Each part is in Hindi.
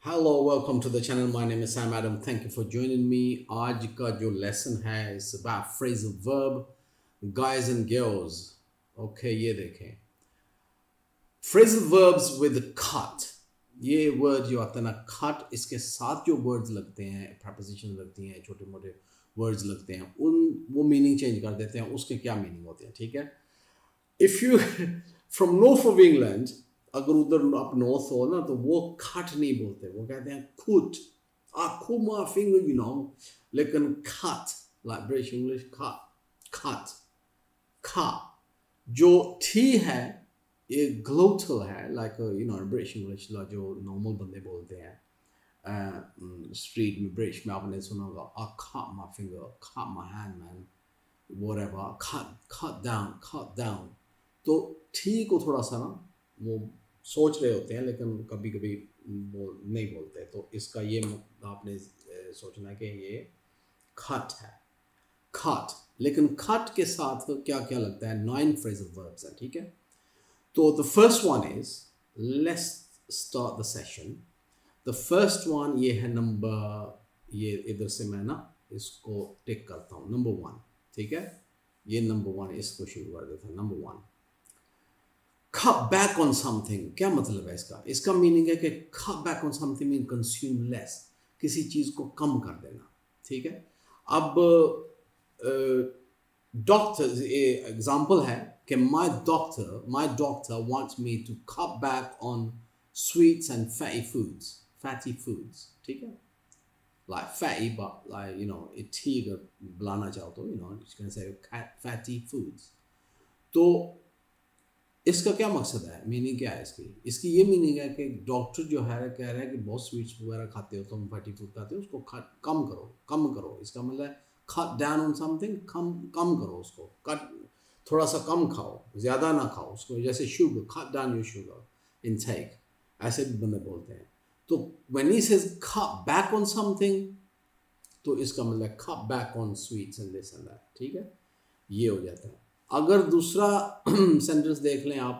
Hello, welcome to the channel. My name is Sam Adam. Thank you for joining me. आज का जो lesson है is about phrasal verb, guys and girls. Okay, ये देखें. Phrasal verbs with cut. ये word जो आता है ना cut, इसके साथ जो words लगते हैं, prepositions लगती हैं, छोटे मोटे words लगते हैं, वो meaning change कर देते हैं. उसके क्या meaning होते हैं, ठीक है? If you from north of England, अगर उधर आप नॉर्थ हो ना तो वो खट नहीं बोलते, वो कहते हैं खुट. खूब मार फिंगर लेकिन खट लाइक ब्रिटिश इंग्लिश खट खा जो ठी है ये ग्लोटल है लाइक ब्रिटिश इंग्लिश जो नॉर्मल बंदे बोलते हैं स्ट्रीट में ब्रिटिश में आपने सुना होगा आ cut my finger, cut my hand man, whatever, cut down. तो ठी को थोड़ा सा ना वो सोच रहे होते हैं लेकिन कभी कभी वो नहीं बोलते, तो इसका ये आपने सोचना है कि ये खट है, खट. लेकिन खट के साथ क्या क्या लगता है, 9 phrasal verbs है, ठीक है? तो the first one is, let's start the session. The first one ये है नंबर, ये इधर से मैं ना इसको टिक करता हूँ, नंबर 1, ठीक है? ये नंबर 1, इसको शुरू कर देता हूँ. Number 1, cut back on something. क्या मतलब है इसका? इसका मीनिंग है कि cut back on something mean consume less, किसी चीज को कम कर देना, ठीक है? अब डॉक्टर एग्जांपल है कि my doctor wants me to cut back on sweets and fatty foods, ठीक है? Like fatty, but like it ठीक बुलाना चाहो तो you can say fatty foods. तो इसका क्या मकसद है, मीनिंग क्या है इसकी ये मीनिंग है कि डॉक्टर जो है कह रहा है कि बहुत स्वीट्स वगैरह खाते हो तुम, फैटी फूड खाते हो, उसको कम करो. इसका मतलब है कट डाउन ऑन समथिंग, कम करो उसको, थोड़ा सा कम खाओ, ज़्यादा ना खाओ उसको. जैसे sugar, cut down your sugar intake, ऐसे भी बंदे बोलते हैं. तो when he says cut back on something, तो इसका मतलब है cut back on sweets and this and that, ठीक है? ये हो जाता है. अगर दूसरा सेंटेंस देख लें आप,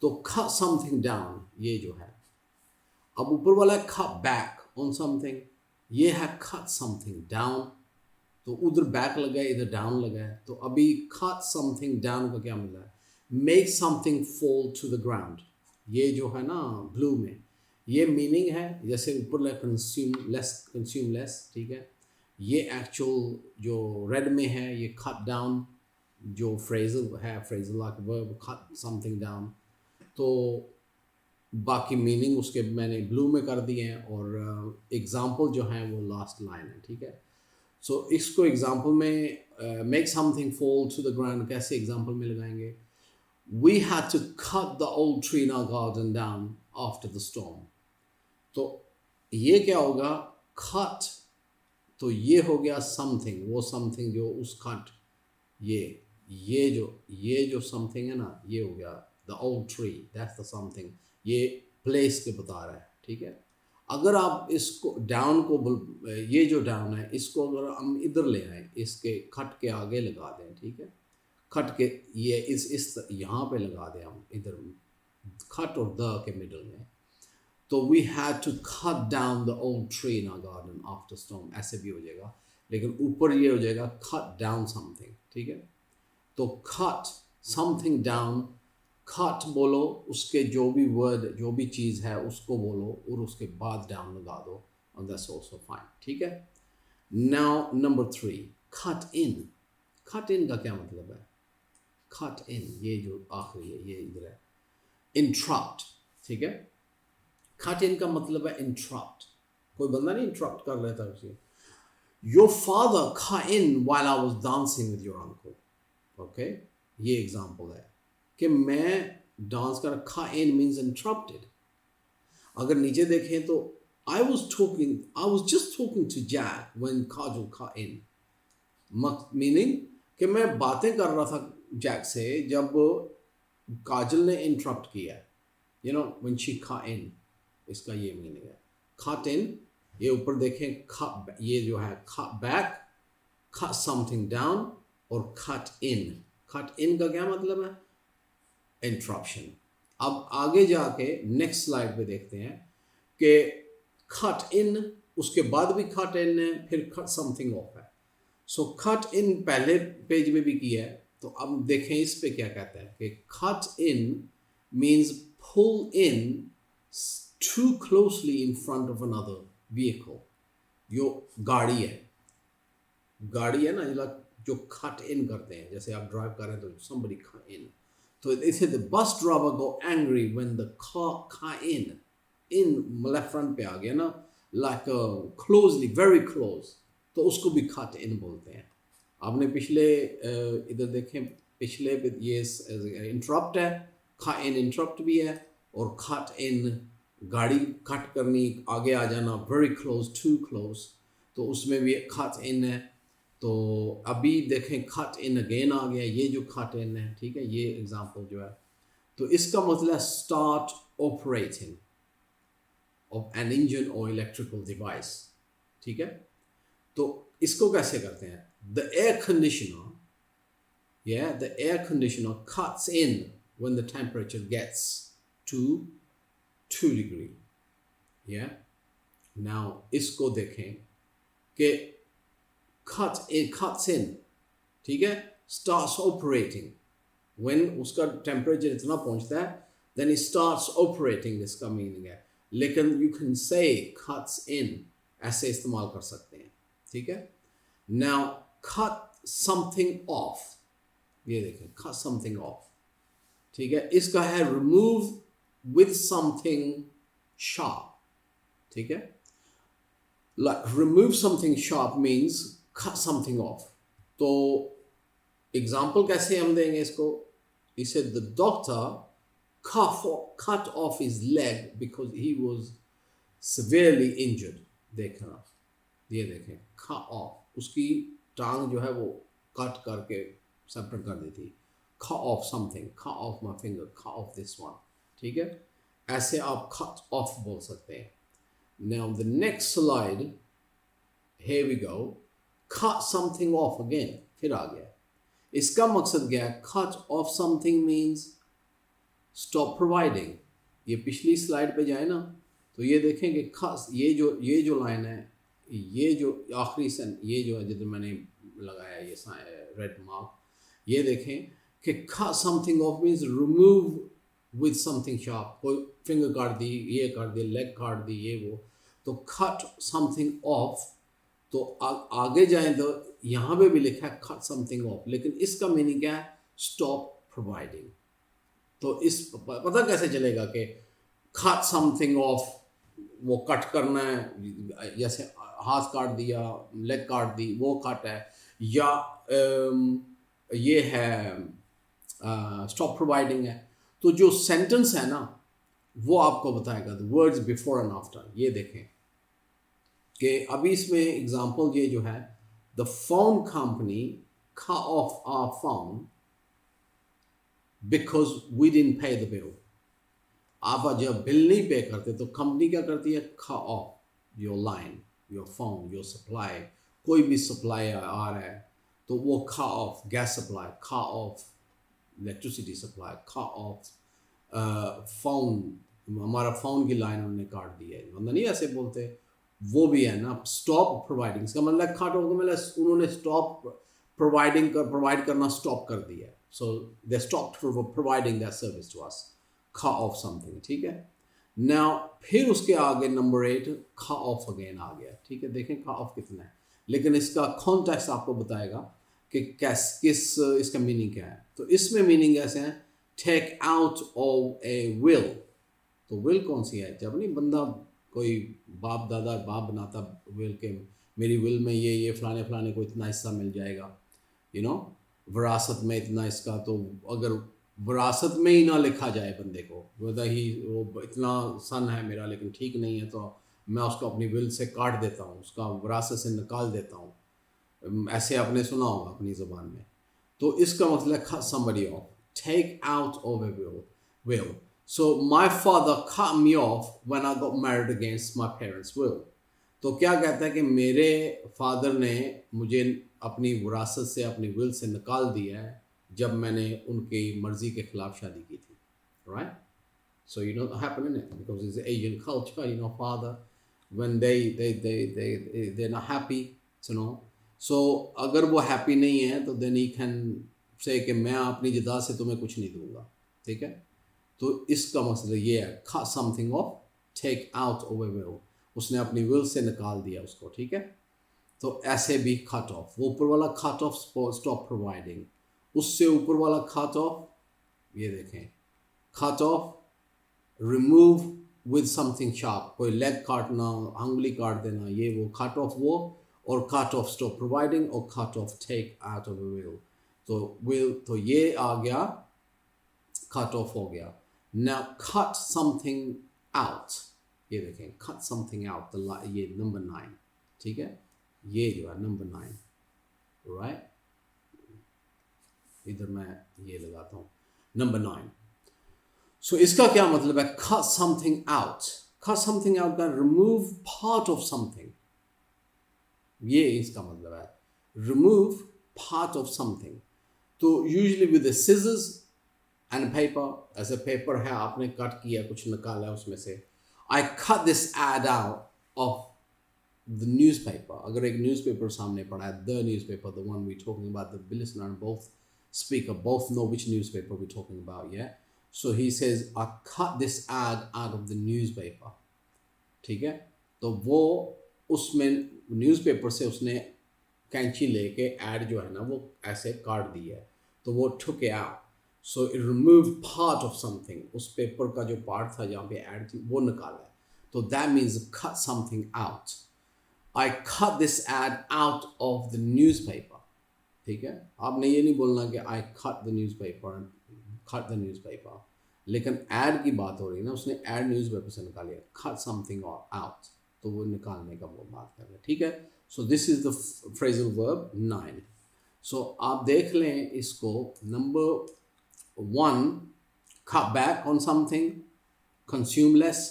तो cut something down, ये जो है, अब ऊपर वाला है cut back on something, ये है cut something down. तो उधर बैक लगा है, इधर डाउन लगा है. तो अभी cut something down का क्या मिला है, make something fall to the ground. ये जो है ना ब्लू में, ये मीनिंग है. जैसे ऊपर लगा consume less, ठीक है? ये एक्चुअल जो रेड में है ये cut down, जो फ्रेजल है, phrasal like verb, cut something down. तो बाकी मीनिंग उसके मैंने ब्लू में कर दिए हैं, और एग्जांपल जो है वो लास्ट लाइन है, ठीक है? सो इसको एग्जांपल में make something fall to the ground कैसे एग्जांपल में लगाएंगे, we had to cut the old tree in our garden down after the storm. तो ये क्या होगा, कट, तो ये हो गया समथिंग, वो समथिंग जो उस कट, ये जो समथिंग है ना, ये हो गया the old tree, that's the something. ये प्लेस के बता रहा है, ठीक है? अगर आप इसको डाउन को, ये जो डाउन है इसको अगर हम इधर ले आए, इसके खट के आगे लगा दें, ठीक है? खट के ये इस यहाँ पे लगा दें हम, इधर खट और द के मिडल में, तो we had to cut down the old tree in our garden after storm, ऐसे भी हो जाएगा. लेकिन ऊपर ये हो जाएगा कट डाउन समथिंग, ठीक है? तो cut something down, cut बोलो, उसके जो भी वर्ड, जो भी चीज़ है उसको बोलो और उसके बाद डाउन लगा दो, and that's also fine, ठीक है? Now number 3, cut in. cut in का क्या मतलब है? cut in, ये जो आखिरी है, ये इधर है. interrupt, ठीक है? cut in का मतलब है interrupt. कोई बंदा नहीं interrupt कर लेता उसे. Your father cut in while I was dancing with your uncle. Okay, ये एग्जाम्पल है कि मैं डांस कर, खा इन मीन्स इंटरप्टेड. अगर नीचे देखें तो I was just talking to Jack when Kajal खा इन, मीनिंग कि मैं बातें कर रहा था जैक से जब काजल ने इंटरप्ट किया, व्हेन शी खा इन, इसका ये मीनिंग है. खट इन, ये ऊपर देखें, ये जो है खट बैक, खट समथिंग डाउन, और cut in का क्या मतलब है, इंटरप्शन. अब आगे जाके नेक्स्ट स्लाइड पे देखते हैं कि cut in उसके बाद भी cut in है, फिर cut something off है. So cut in पहले पेज में भी किया है, तो अब देखें इस पे क्या कहता है कि cut in means pull in too closely in front of another vehicle. जो गाड़ी है ना, जो cut in करते हैं, जैसे आप ड्राइव कर रहे हैं तो somebody cut in. तो इसे the bus driver go angry when the car cut in मतलब फ्रंट पे आ गया ना, like closely, very close, तो उसको भी cut in बोलते हैं. आपने पिछले इधर देखें, पिछले ये इंटरप्ट है, cut in इंटरप्ट भी है, और cut in गाड़ी कट करनी, आगे आ जाना, very close, too close, तो उसमें भी cut in है. तो अभी देखें cut in again आ गया, ये जो cut in है, ठीक है, ये एग्जांपल जो है, तो इसका मतलब start operating of an engine or electrical device. ठीक है, तो इसको कैसे करते हैं? The air conditioner, the air conditioner cuts in when the temperature gets to 2 degree. Now इसको देखें कि cuts in, ठीक है, starts operating when उसका temperature इतना पहुंचता है, then it starts operating, इसका meaning है. लेकिन you can say cuts in, ऐसे इस्तेमाल कर सकते हैं, ठीक है. Now cut something off, ये देखें, cut something off, ठीक है, इसका है remove with something sharp, ठीक है. Like remove something sharp means cut something off. तो एग्जाम्पल कैसे हम देंगे इसको? He said the doctor cut off his leg because he was severely injured. देखना, ये देखें, cut off, उसकी टांग जो है वो कट करके सेपरेट कर दी थी. Cut off something, cut off my finger, cut off this one, ठीक है, ऐसे आप cut off बोल सकते हैं. Now the next slide, here we go, cut something off again, फिर आ गया. इसका मकसद क्या है? cut off something means stop providing. ये पिछली स्लाइड पे जाए ना, तो ये देखें कि खास ये जो लाइन है, ये जो आखिरी सेंट, ये जो है जिधर मैंने लगाया ये रेड मार्क, ये देखें कि cut something off means remove with something sharp. कोई फिंगर काट दी, ये काट दी, लेग काट दी, ये वो, तो cut something off. तो आगे जाएं तो यहाँ पे भी लिखा है cut something off, लेकिन इसका मीनिंग क्या है? stop providing. तो इस पता कैसे चलेगा कि cut something off, वो कट करना है, जैसे हाथ काट दिया, लेग काट दी, वो कट है, या ये है stop providing है. तो जो सेंटेंस है ना, वो आपको बताएगा the words before and after. ये देखें कि अभी इसमें एग्जांपल ये जो है, the phone company cut off our phone because we didn't pay the bill. आप जब बिल नहीं पे करते तो कंपनी क्या करती है? cut off your line, your phone, your supply. कोई भी सप्लाई आ रहा है तो वो cut off gas supply, cut off electricity supply, cut off phone, हमारा फ़ोन की लाइन उन्होंने काट दी है, मतलब नहीं ऐसे बोलते, वो भी है ना. स्टॉप प्रोवाइडिंग, इसका मतलब कट होगा, मतलब उन्होंने स्टॉप प्रोवाइड करना स्टॉप कर दिया. So they stop providing that service to us. Cut off something, ठीक है. नाउ फिर उसके आगे नंबर 8 कट ऑफ अगेन आ गया, ठीक है. देखें कट ऑफ कितना है, लेकिन इसका कॉन्टेक्स्ट आपको बताएगा कि किस इसका मीनिंग क्या है. तो इसमें मीनिंग ऐसे है, take out of a will. तो विल कौन सी है? जब नहीं बंदा कोई बाप दादा बाप बनाता विल के, मेरी विल में ये फलाने फलाने को इतना हिस्सा मिल जाएगा, यू नो, विरासत में इतना इसका. तो अगर विरासत में ही ना लिखा जाए बंदे को, वैदा ही वो इतना सन है मेरा लेकिन ठीक नहीं है, तो मैं उसको अपनी विल से काट देता हूँ, उसका विरासत से निकाल देता हूँ. ऐसे आपने सुना होगा अपनी ज़बान में. तो इसका मतलब cut somebody off, take out of a will. So my father cut me off when I got married against my parents' will. तो क्या कहता है कि मेरे फादर ने मुझे अपनी विरासत से, अपनी विल से निकाल दिया है जब मैंने उनकी मर्ज़ी के ख़िलाफ़ शादी की थी. Right? So you know what happened in it, because it's Asian culture, you know, father when they're not happy, you know. So अगर वो happy नहीं है तो then he can say कि मैं अपनी जदा से तुम्हें कुछ नहीं दूंगा, ठीक है। तो इसका मतलब ये है cut something off, take out over will, उसने अपनी will से निकाल दिया उसको, ठीक है। तो ऐसे भी cut off, वो ऊपर वाला cut off stop providing, उससे ऊपर वाला cut off ये देखें cut off remove with something sharp, कोई leg काटना, अंगुली काट देना, ये वो cut off वो, और cut off stop providing, और cut off take out of a will। तो will तो ये आ गया cut off हो गया। Now cut something out, ये देखें cut something out, ये number 9, ठीक है, ये जो है number 9, right, इधर मैं ये लगाता हूँ number 9। So इसका क्या मतलब है cut something out, cut something out का remove part of something, ये इसका मतलब है remove part of something। तो usually with the scissors and paper, ऐसे paper है आपने cut किया, कुछ निकाला है उसमें से, I cut this ad out of the newspaper। अगर एक newspaper सामने पड़ा है, the newspaper, the one we're talking about, the listener and both speaker both know which newspaper we're talking about, yeah। So he says I cut this ad out of the newspaper, ठीक है। तो वो उसमें न्यूज़पेपर से उसने कैंची लेके ad जो है ना वो ऐसे काट दी है, तो वो took it out, so it removed part of something, उस पेपर का जो पार्ट था जहाँ पे ad थी वो निकाला है, तो that means cut something out। I cut this ad out of the newspaper, ठीक है। आपने ये नहीं बोलना कि I cut the newspaper, cut the newspaper, लेकिन ad की बात हो रही है ना, उसने ad newspaper से निकाली है, cut something out, तो वो निकालने का वो बात कर रहे हैं, ठीक है। So this is the phrasal verb 9। So आप देख लें इसको, number 1 cut back on something, consume less,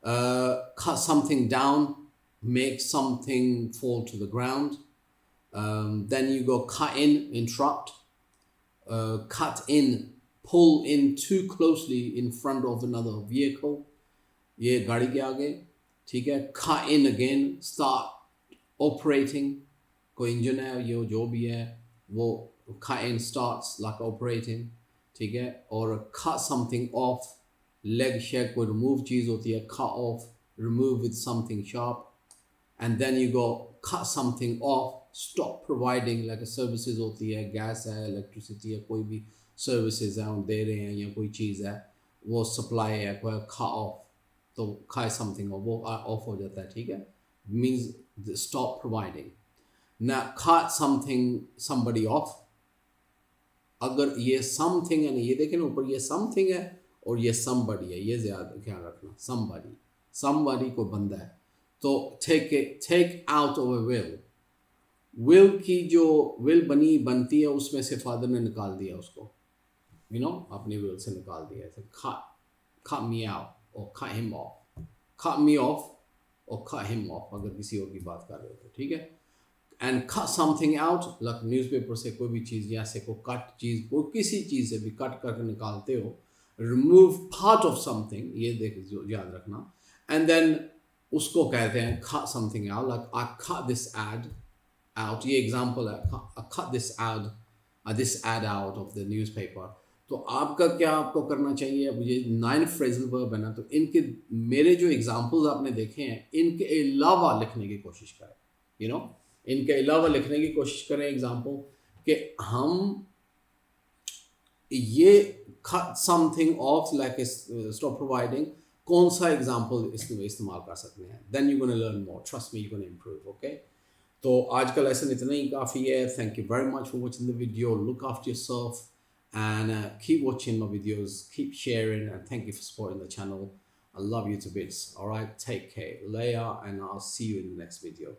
cut something down, make something fall to the ground, then you go cut in, interrupt, cut in, pull in too closely in front of another vehicle, ये गाड़ी के आगे, ठीक है। cut in again, start operating, कोई इंजन है ये जो भी है वो cut in starts like operating, ठीक है। और cut something off, leg shake कोई remove चीज़ होती है, cut off, remove with something sharp, and then you go cut something off, stop providing, like services होती है, गैस है, इलेक्ट्रिसिटी है, कोई भी सर्विसेज है हम दे रहे हैं या कोई चीज़ है वो सप्लाई है, कोई cut off, तो cut something off, वो ऑफ हो जाता है, ठीक है, means stop providing। Now cut something somebody off, अगर ये something है ना, ये देखें ना ऊपर ये something है और ये somebody है, ये ज़्यादा ख्याल रखना, somebody कोई बंदा है, तो take out of a will की जो will बनती है उसमें से फादर ने निकाल दिया उसको, अपनी will से निकाल दिया है, cut me out or cut him off, cut me off or cut him off अगर किसी और की बात कर रहे हो तो, ठीक है। and cut something out, like newspaper से कोई भी चीज़ या से कोई कट चीज़, कोई किसी चीज़ से भी कट करके निकालते हो, remove part of something, ये देख याद रखना, and then उसको कहते हैं cut something out, like I cut this ad out, ये example है, I cut this ad out of the newspaper। तो आपका क्या आपको करना चाहिए, अब ये 9 phrasal verb है ना, तो इनके मेरे जो examples आपने देखे हैं इनके अलावा लिखने की कोशिश करें, इनके अलावा लिखने की कोशिश करें एग्जाम्पल कि हम ये cut something off like stop providing कौन सा एग्जाम्पल इसमें इस्तेमाल कर सकते हैं, then you're going to learn more, trust me, you're going to improve, okay। तो आज का लेसन इतना ही काफ़ी है। Thank you very much for watching the video, look after yourself and keep watching my videos, keep sharing, and thank you for supporting the channel. I love you to bits. All right, take care, Leia, and I'll see you in the next video.